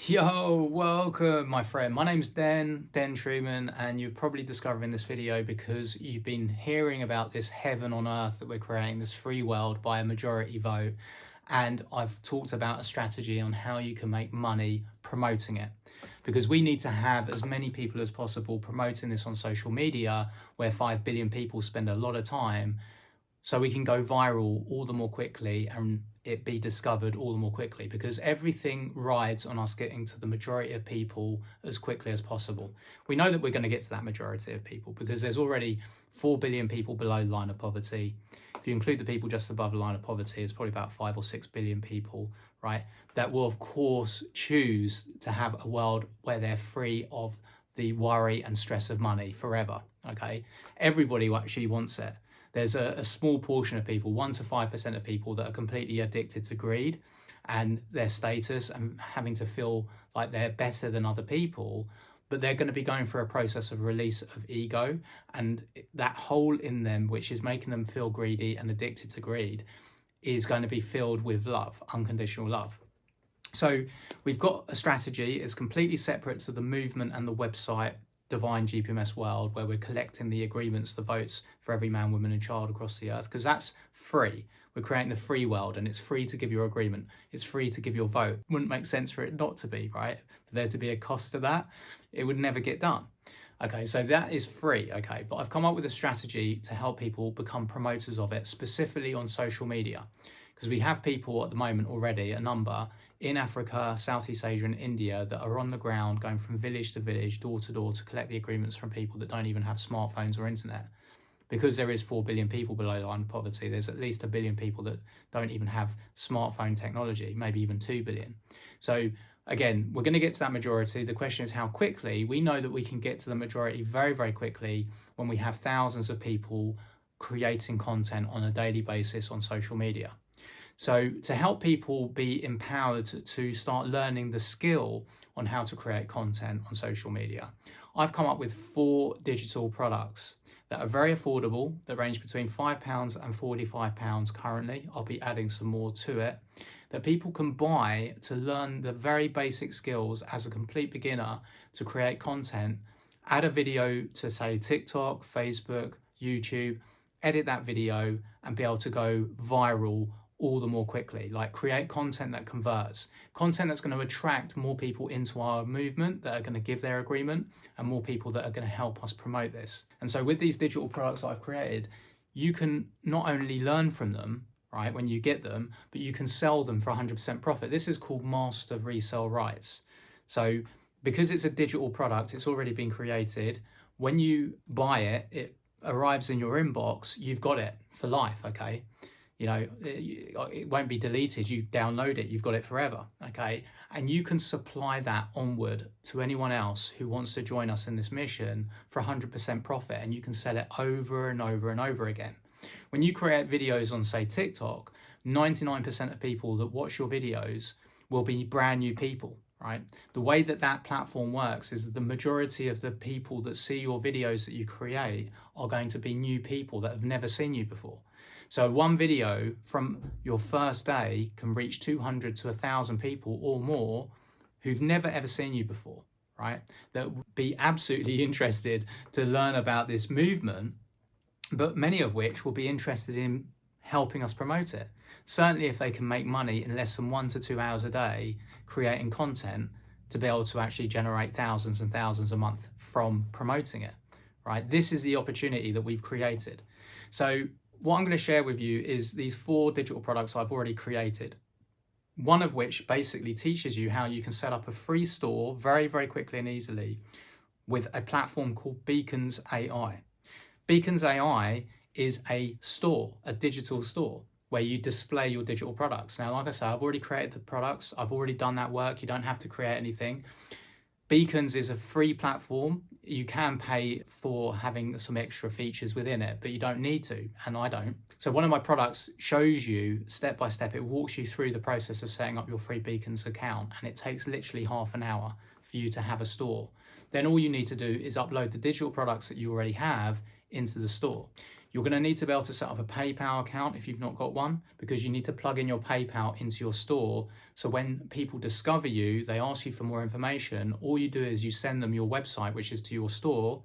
Yo, welcome my friend. My name's Den Truman, and you're probably discovering this video because you've been hearing about this heaven on earth that we're creating, this free world by a majority vote. And I've talked about a strategy on how you can make money promoting it, because we need to have as many people as possible promoting this on social media, where 5 billion people spend a lot of time, so we can go viral all the more quickly and it be discovered all the more quickly, because everything rides on us getting to the majority of people as quickly as possible. We know that we're going to get to that majority of people because there's already 4 billion people below the line of poverty. If you include the people just above the line of poverty, it's probably about 5 or 6 billion people, right? That will of course choose to have a world where they're free of the worry and stress of money forever, okay? Everybody actually wants it. There's a small portion of people, 1 to 5% of people, that are completely addicted to greed and their status and having to feel like they're better than other people, but they're going to be going through a process of release of ego, and that hole in them, which is making them feel greedy and addicted to greed, is going to be filled with love, unconditional love. So we've got a strategy. It's completely separate to the movement and the website Divine GPMS World, where we're collecting the agreements, the votes for every man, woman and child across the earth, because that's free. We're creating the free world, and it's free to give your agreement. It's free to give your vote. Wouldn't make sense for it not to be, right? For there to be a cost to that, it would never get done. Okay, so that is free, okay? But I've come up with a strategy to help people become promoters of it, specifically on social media, because we have people at the moment already, a number, in Africa, Southeast Asia and India, that are on the ground going from village to village, door to door, to collect the agreements from people that don't even have smartphones or internet. Because there is 4 billion people below the line of poverty, there's at least 1 billion people that don't even have smartphone technology, maybe even 2 billion. So again, we're going to get to that majority. The question is how quickly. We know that we can get to the majority very, very quickly when we have thousands of people creating content on a daily basis on social media. So to help people be empowered to start learning the skill on how to create content on social media, I've come up with 4 digital products that are very affordable, that range between £5 and £45 currently. I'll be adding some more to it, that people can buy to learn the very basic skills as a complete beginner to create content, add a video to, say, TikTok, Facebook, YouTube, edit that video and be able to go viral all the more quickly. Like, create content that converts, content that's going to attract more people into our movement, that are going to give their agreement, and more people that are going to help us promote this. And so with these digital products that I've created, you can not only learn from them, right, when you get them, but you can sell them for 100% profit. This is called master resale rights. So because it's a digital product, it's already been created. When you buy it, it arrives in your inbox, you've got it for life, okay? You know, it won't be deleted. You download it, you've got it forever, okay? And you can supply that onward to anyone else who wants to join us in this mission for 100% profit, and you can sell it over and over and over again. When you create videos on, say, TikTok, 99% of people that watch your videos will be brand new people, right? The way that that platform works is that the majority of the people that see your videos that you create are going to be new people that have never seen you before. So one video from your first day can reach 200 to 1,000 people or more who've never ever seen you before, right? That would be absolutely interested to learn about this movement, but many of which will be interested in helping us promote it. Certainly if they can make money in less than 1 to 2 hours a day creating content, to be able to actually generate thousands and thousands a month from promoting it, right? This is the opportunity that we've created. So what I'm going to share with you is these 4 digital products I've already created. One of which basically teaches you how you can set up a free store very, very quickly and easily with a platform called Beacons AI. Beacons AI is a store, a digital store, where you display your digital products. Now, like I say, I've already created the products. I've already done that work. You don't have to create anything. Beacons is a free platform. You can pay for having some extra features within it, but you don't need to, and I don't. So one of my products shows you step by step, it walks you through the process of setting up your free Beacons account, and it takes literally half an hour for you to have a store. Then all you need to do is upload the digital products that you already have into the store. You're going to need to be able to set up a PayPal account if you've not got one, because you need to plug in your PayPal into your store. So when people discover you, they ask you for more information. All you do is you send them your website, which is to your store.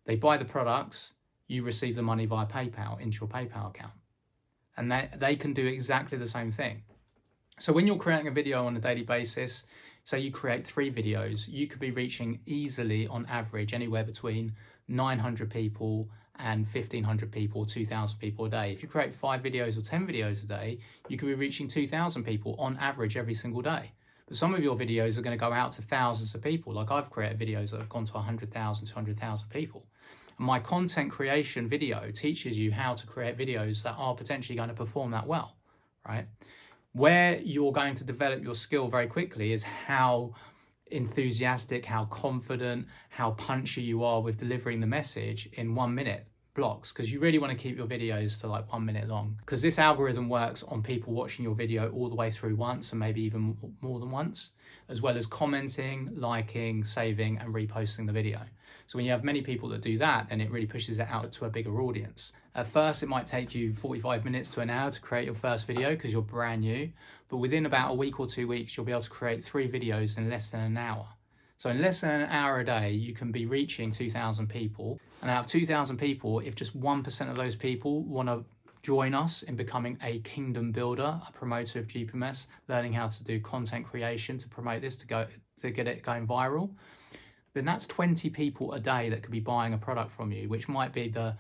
They buy the products, you receive the money via PayPal into your PayPal account. And they can do exactly the same thing. So when you're creating a video on a daily basis, say you create 3 videos, you could be reaching easily on average anywhere between 900 people and 1,500 people, 2,000 people a day. If you create 5 videos or 10 videos a day, you could be reaching 2,000 people on average every single day. But some of your videos are going to go out to thousands of people. Like I've created videos that have gone to 100,000, 200,000 people. And my content creation video teaches you how to create videos that are potentially going to perform that well, right? Where you're going to develop your skill very quickly is how enthusiastic, how confident, how punchy you are with delivering the message in 1 minute blocks, because you really want to keep your videos to like 1 minute long, because this algorithm works on people watching your video all the way through once and maybe even more than once, as well as commenting, liking, saving and reposting the video. So when you have many people that do that, then it really pushes it out to a bigger audience. At first, it might take you 45 minutes to an hour to create your first video because you're brand new, but within about a week or 2 weeks, you'll be able to create 3 videos in less than an hour. So in less than an hour a day, you can be reaching 2,000 people. And out of 2,000 people, if just 1% of those people want to join us in becoming a kingdom builder, a promoter of GPMS, learning how to do content creation to promote this, to get it going viral, then that's 20 people a day that could be buying a product from you, which might be the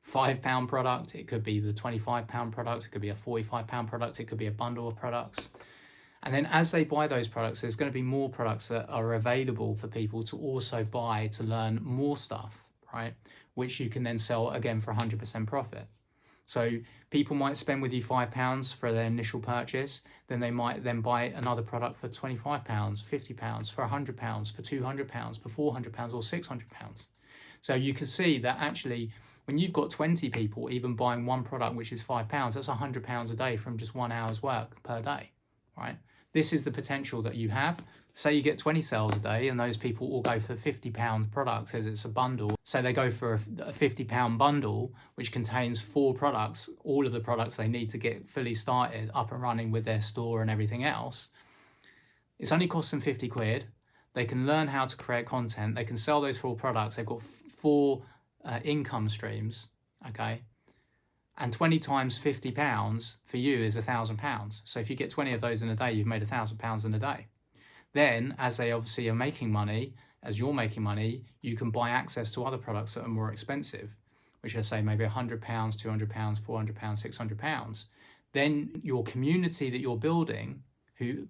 £5 product, it could be the £25 product, it could be a £45 product, it could be a bundle of products. And then as they buy those products, there's going to be more products that are available for people to also buy to learn more stuff, right? Which you can then sell again for 100% profit. So people might spend with you £5 for their initial purchase, then they might then buy another product for £25, £50, for £100, for £200, for £400 or £600. So you can see that actually when you've got 20 people even buying one product, which is £5, that's £100 a day from just 1 hour's work per day, right? This is the potential that you have. Say you get 20 sales a day and those people all go for £50 products as it's a bundle. So they go for a £50 bundle, which contains 4 products, all of the products they need to get fully started, up and running with their store and everything else. It's only cost them 50 quid. They can learn how to create content. They can sell those 4 products. They've got 4 income streams, okay? And 20 times £50 for you is £1,000. So if you get 20 of those in a day, you've made £1,000 in a day. Then, as they obviously are making money, as you're making money, you can buy access to other products that are more expensive, which I say maybe £100, £200, £400, £600. Then your community that you're building,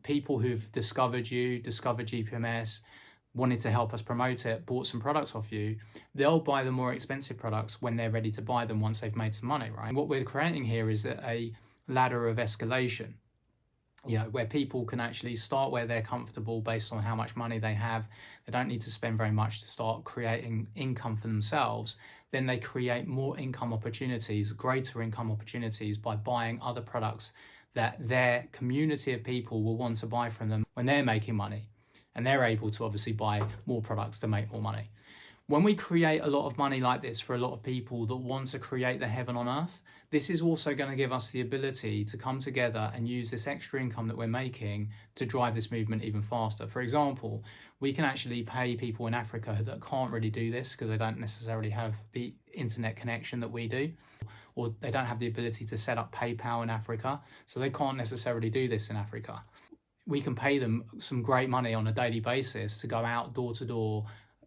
people who've discovered you, discovered GPMS, wanted to help us promote it, bought some products off you, they'll buy the more expensive products when they're ready to buy them once they've made some money, right? What we're creating here is a ladder of escalation, you know, where people can actually start where they're comfortable based on how much money they have. They don't need to spend very much to start creating income for themselves. Then they create more income opportunities, greater income opportunities by buying other products that their community of people will want to buy from them when they're making money. And they're able to obviously buy more products to make more money. When we create a lot of money like this for a lot of people that want to create the heaven on earth, this is also going to give us the ability to come together and use this extra income that we're making to drive this movement even faster. For example, we can actually pay people in Africa that can't really do this because they don't necessarily have the internet connection that we do, or they don't have the ability to set up PayPal in Africa, so they can't necessarily do this in Africa. We can pay them some great money on a daily basis to go out door to door,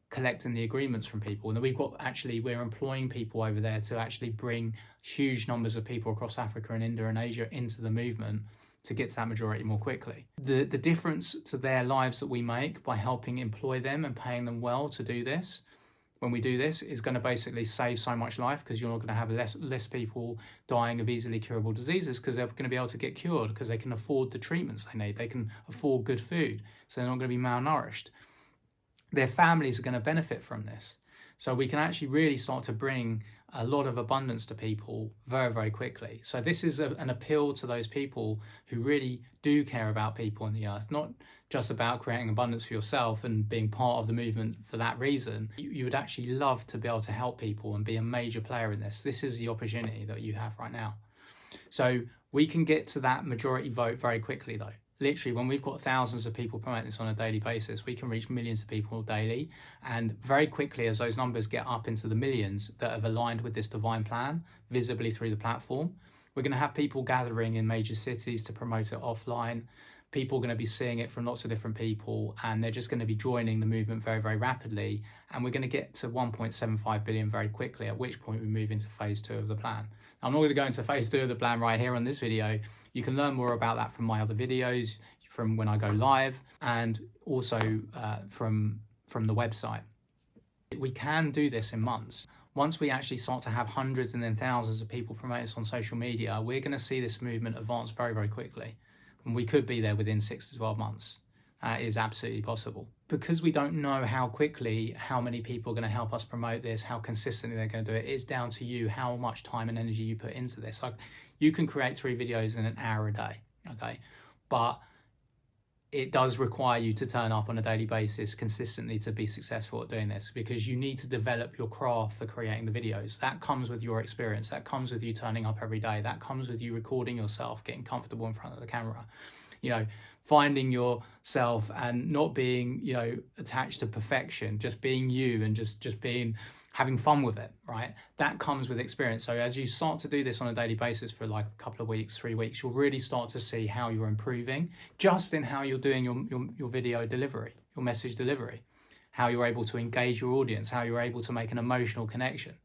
collecting the agreements from people. And then we're employing people over there to actually bring huge numbers of people across Africa and Indonesia into the movement to get to that majority more quickly. The difference to their lives that we make by helping employ them and paying them well to do this, when we do this, is going to basically save so much life, because you're not going to have less people dying of easily curable diseases, because they're going to be able to get cured because they can afford the treatments they need. They can afford good food, so they're not going to be malnourished. Their families are going to benefit from this. So we can actually really start to bring a lot of abundance to people very, very quickly. So this is an appeal to those people who really do care about people on the earth, not just about creating abundance for yourself and being part of the movement for that reason. You would actually love to be able to help people and be a major player in this. This is the opportunity that you have right now. So we can get to that majority vote very quickly though. Literally, when we've got thousands of people promoting this on a daily basis, we can reach millions of people daily. And very quickly, as those numbers get up into the millions that have aligned with this divine plan, visibly through the platform, we're going to have people gathering in major cities to promote it offline. People are going to be seeing it from lots of different people, and they're just going to be joining the movement very, very rapidly. And we're going to get to 1.75 billion very quickly, at which point we move into phase 2 of the plan. Now, I'm not going to go into phase 2 of the plan right here on this video. You can learn more about that from my other videos, from when I go live, and also from the website. We can do this in months. Once we actually start to have hundreds and then thousands of people promote this on social media, we're going to see this movement advance very, very quickly. And we could be there within 6 to 12 months. That is absolutely possible. Because we don't know how quickly, how many people are going to help us promote this, how consistently they're going to do it, it's down to you how much time and energy you put into this. Like, you can create 3 videos in an hour a day, okay? But it does require you to turn up on a daily basis consistently to be successful at doing this, because you need to develop your craft for creating the videos. That comes with your experience. That comes with you turning up every day. That comes with you recording yourself, getting comfortable in front of the camera, you know, finding yourself and not being, you know, attached to perfection, just being you and just being, having fun with it, right? That comes with experience. So as you start to do this on a daily basis for like a couple of weeks, 3 weeks, you'll really start to see how you're improving just in how you're doing your video delivery, your message delivery, how you're able to engage your audience, how you're able to make an emotional connection,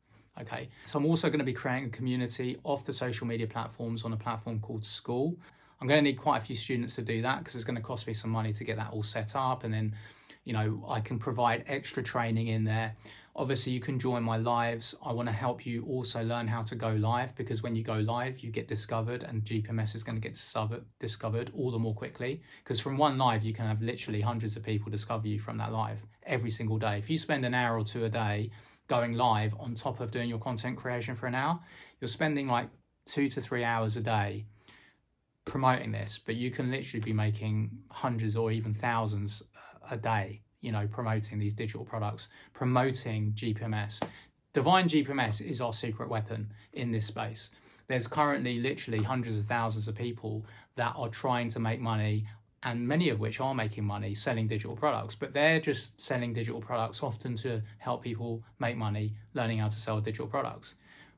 okay? So I'm also gonna be creating a community off the social media platforms on a platform called School. I'm gonna need quite a few students to do that because it's gonna cost me some money to get that all set up, and then, you know, I can provide extra training in there. Obviously, you can join my lives. I want to help you also learn how to go live, because when you go live, you get discovered, and GPMS is going to get discovered all the more quickly, because from one live, you can have literally hundreds of people discover you from that live every single day. If you spend an hour or 2 a day going live on top of doing your content creation for an hour, you're spending like 2 to 3 hours a day promoting this, but you can literally be making hundreds or even thousands a day, you know, promoting these digital products, promoting GPMS. Divine GPMS is our secret weapon in this space. There's currently literally hundreds of thousands of people that are trying to make money, and many of which are making money selling digital products, but they're just selling digital products often to help people make money learning how to sell digital products.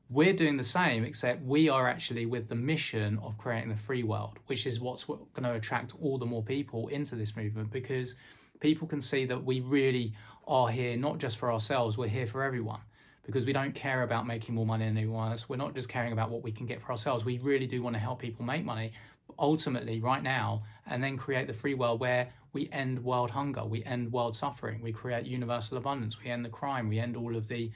We're doing the same, except we are actually with the mission of creating the free world, which is what's going to attract all the more people into this movement, because people can see that we really are here not just for ourselves, we're here for everyone, because we don't care about making more money than anyone else. We're not just caring about what we can get for ourselves. We really do want to help people make money ultimately right now, and then create the free world where we end world hunger, we end world suffering, we create universal abundance, we end the crime, we end all of the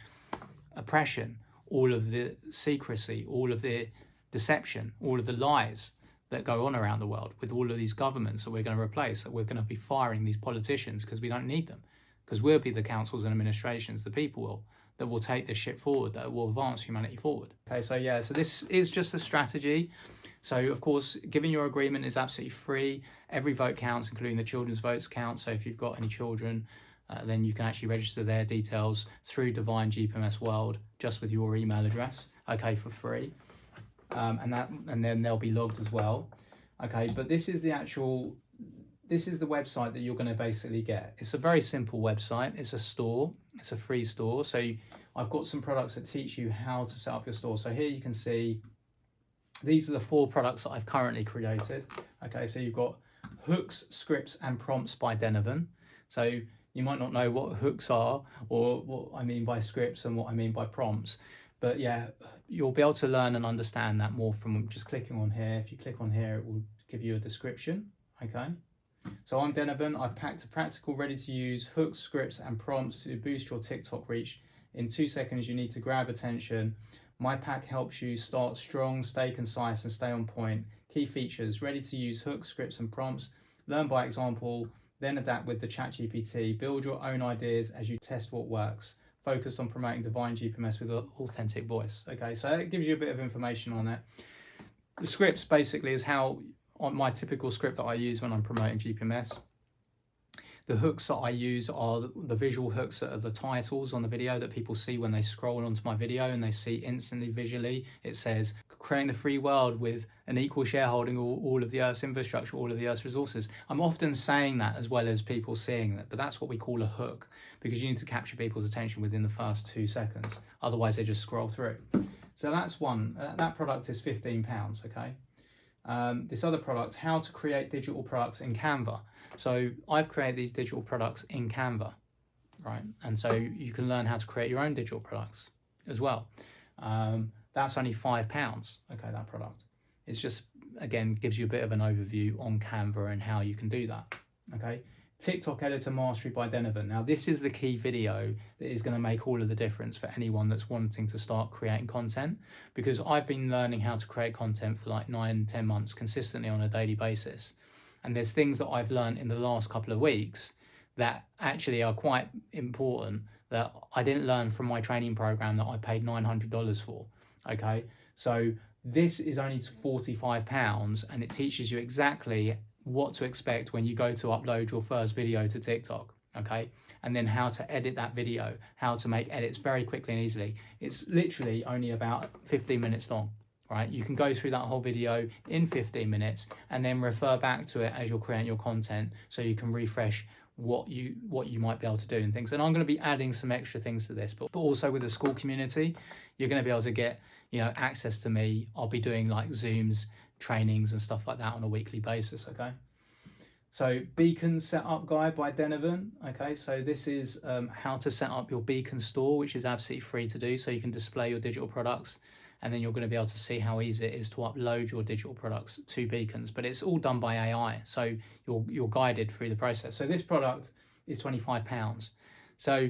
oppression, all of the secrecy, all of the deception, all of the lies that go on around the world, with all of these governments that we're going to replace, that we're going to be firing these politicians because we don't need them, because we'll be the councils and administrations, the people that will take this shit forward, that will advance humanity forward. Okay, so yeah, so this is just a strategy. So of course, giving your agreement is absolutely free. Every vote counts, including the children's votes count. So if you've got any children, then you can actually register their details through Divine GPMS World just with your email address, okay, for free. And then they'll be logged as well. Okay, but this is the website that you're going to basically get. It's a very simple website. It's a store. It's a free store. So I've got some products that teach you how to set up your store. So here you can see these are the 4 products that I've currently created. Okay, so you've got hooks, scripts, and prompts by Denovan. So you might not know what hooks are, or what I mean by scripts and what I mean by prompts. But yeah, you'll be able to learn and understand that more from just clicking on here. If you click on here, it will give you a description, okay? So I'm Denovan. I've packed a practical, ready-to-use hooks, scripts, and prompts to boost your TikTok reach. In 2 seconds, you need to grab attention. My pack helps you start strong, stay concise, and stay on point. Key features: ready-to-use hooks, scripts, and prompts. Learn by example, then adapt with the ChatGPT. Build your own ideas as you test what works. focused on promoting divine GPMS with an authentic voice. Okay, so it gives you a bit of information on it. The scripts basically is how, on my typical script that I use when I'm promoting GPMS. The hooks that I use are the visual hooks that are the titles on the video that people see when they scroll onto my video, and they see instantly visually, it says, creating the free world with an equal shareholding all of the Earth's infrastructure, all of the Earth's resources. I'm often saying that as well as people seeing that, but that's what we call a hook, because you need to capture people's attention within the first 2 seconds. Otherwise they just scroll through. So that's one. That product is £15, okay? This other product, how to create digital products in Canva. So I've created these digital products in Canva, right? And so you can learn how to create your own digital products as well. That's only £5, okay, that product. It's just, again, gives you a bit of an overview on Canva and how you can do that, okay? TikTok Editor Mastery by Donovan. Now this is the key video that is going to make all of the difference for anyone that's wanting to start creating content, because I've been learning how to create content for like 9-10 months consistently on a daily basis. And there's things that I've learned in the last couple of weeks that actually are quite important that I didn't learn from my training program that I paid $900 for, okay? So this is only £45 and it teaches you exactly what to expect when you go to upload your first video to TikTok, okay? And then how to edit that video, how to make edits very quickly and easily. It's literally only about 15 minutes long, right? You can go through that whole video in 15 minutes and then refer back to it as you're creating your content, so you can refresh what you might be able to do and things. And I'm going to be adding some extra things to this, but also with the school community, you're going to be able to get, you know, access to me. I'll be doing like Zooms, trainings and stuff like that on a weekly basis, okay? So Beacon Setup Guide by Donovan, okay? So this is how to set up your Beacon store, which is absolutely free to do, so you can display your digital products, and then you're going to be able to see how easy it is to upload your digital products to Beacons. But it's all done by AI, so you're guided through the process. So this product is £25. So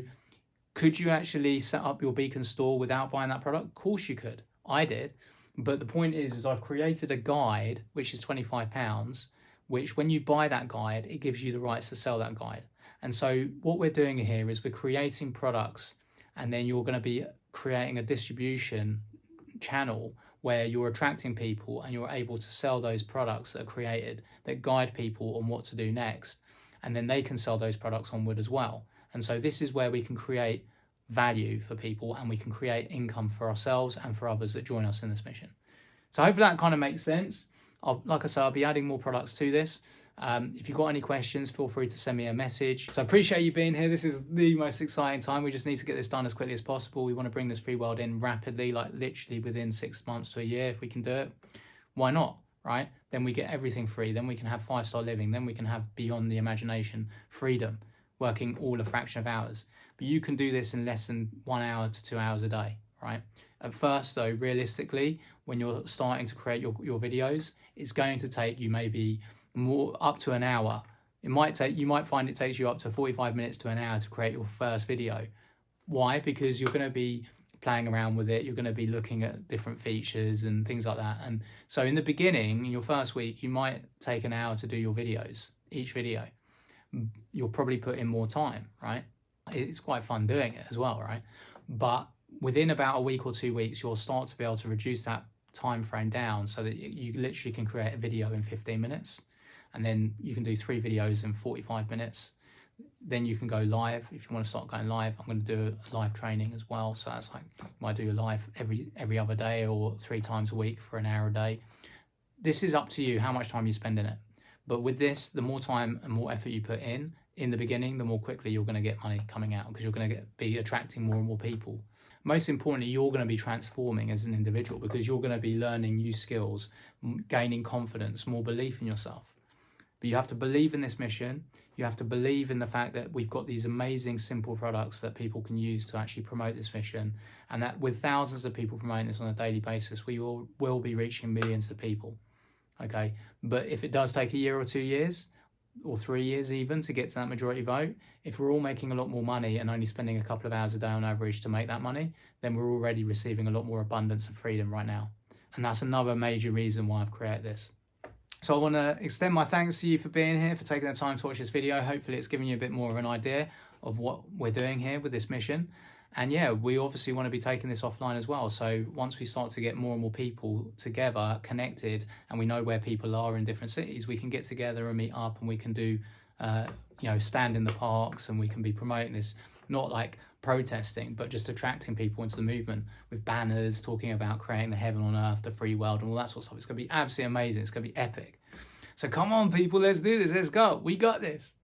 could you actually set up your Beacon store without buying that product? Of course you could. I did. But the point is I've created a guide, which is £25, which when you buy that guide, it gives you the rights to sell that guide. And so what we're doing here is we're creating products, and then you're going to be creating a distribution channel where you're attracting people and you're able to sell those products that are created that guide people on what to do next. And then they can sell those products onward as well. And so this is where we can create value for people, and we can create income for ourselves and for others that join us in this mission. So hopefully that kind of makes sense. Like I said, I'll be adding more products to this. If you've got any questions, feel free to send me a message. So I appreciate you being here. This is the most exciting time. We just need to get this done as quickly as possible. We want to bring this free world in rapidly, like literally within 6 months to a year. If we can do it, why not, right? Then we get everything free. Then we can have 5-star living. Then we can have beyond the imagination freedom, working all a fraction of hours. But you can do this in less than 1 hour to 2 hours a day, right? At first though, realistically, when you're starting to create your videos, it's going to take you maybe more up to an hour. You might find it takes you up to 45 minutes to an hour to create your first video. Why? Because you're going to be playing around with it. You're going to be looking at different features and things like that. And so in the beginning, in your first week, you might take an hour to do your videos, each video. You'll probably put in more time, right? It's quite fun doing it as well, right? But within about a week or 2 weeks, you'll start to be able to reduce that time frame down so that you literally can create a video in 15 minutes. And then you can do 3 videos in 45 minutes. Then you can go live. If you want to start going live, I'm going to do a live training as well. So that's like, you might do a live every other day or 3 times a week for an hour a day. This is up to you how much time you spend in it. But with this, the more time and more effort you put in the beginning, the more quickly you're going to get money coming out, because you're going to be attracting more and more people. Most importantly, you're going to be transforming as an individual, because you're going to be learning new skills, gaining confidence, more belief in yourself. But you have to believe in this mission. You have to believe in the fact that we've got these amazing, simple products that people can use to actually promote this mission. And that with thousands of people promoting this on a daily basis, we will be reaching millions of people. Okay. But if it does take a year or 2 years, or 3 years even, to get to that majority vote, if we're all making a lot more money and only spending a couple of hours a day on average to make that money, then we're already receiving a lot more abundance and freedom right now. And that's another major reason why I've created this. So I want to extend my thanks to you for being here, for taking the time to watch this video. Hopefully it's given you a bit more of an idea of what we're doing here with this mission. And yeah, we obviously want to be taking this offline as well. So once we start to get more and more people together, connected, and we know where people are in different cities, we can get together and meet up, and we can do, stand in the parks, and we can be promoting this, not like protesting, but just attracting people into the movement with banners talking about creating the heaven on earth, the free world, and all that sort of stuff. It's going to be absolutely amazing. It's going to be epic. So come on, people, let's do this. Let's go. We got this.